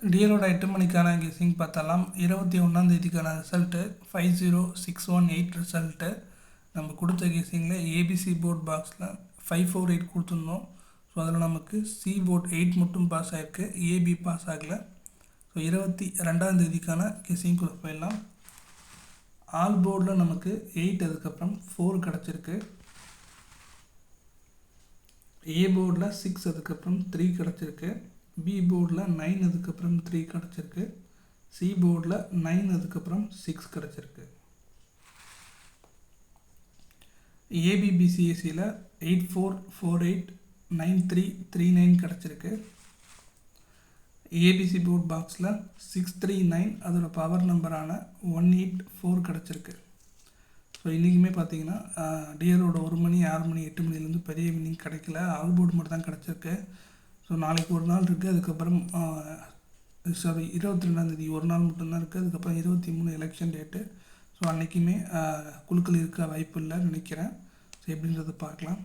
டிஎலோட 8 மணிக்கான கெஸிங் பார்த்தலாம். 21ஆம் தேதிக்கான ரிசல்ட்டு 50618 ரிசல்ட்டு. நம்ம கொடுத்த கெஸிங்கில் ஏபிசி போர்ட் பாக்ஸில் 548 கொடுத்துருந்தோம். ஸோ அதில் நமக்கு சி போர்ட் 8 மட்டும் பாஸ் ஆகிருக்கு, ஏபி பாஸ் ஆகலை. ஸோ 22ஆம் தேதிக்கான கெஸிங் போயிடலாம். ஆல் போர்டில் நமக்கு 8 அதுக்கப்புறம் 4 கிடச்சிருக்கு. ஏ போர்டில் 6 அதுக்கப்புறம் 3 கிடச்சிருக்கு. பி போர்டில் 9 அதுக்கப்புறம் 3 கிடச்சிருக்கு. சி போர்டில் 9 அதுக்கப்புறம் 6 கிடச்சிருக்கு. ஏபிபிசிஎஸ்சியில் 84489339 கிடச்சிருக்கு. ஏபிசி போர்ட் பாக்ஸில் 639 அதோட பவர் நம்பரான 184 கிடச்சிருக்கு. ஸோ இன்றைக்குமே பார்த்தீங்கன்னா டிஎலோட 1 மணி 6 மணி 8 மணிலேருந்து பெரிய வின்னிங் கிடைக்கல, ஆல் போர்டு மட்டும் தான் கிடச்சிருக்கு. ஸோ நாளைக்கு ஒரு நாள் இருக்குது, அதுக்கப்புறம் 22ஆம் தேதி ஒரு நாள் மட்டும்தான் இருக்குது, அதுக்கப்புறம் 23 எலெக்ஷன் டேட்டு. ஸோ அன்றைக்குமே குழுக்கள் இருக்க வாய்ப்பு இல்லைன்னு நினைக்கிறேன். ஸோ எப்படின்றத பார்க்கலாம்.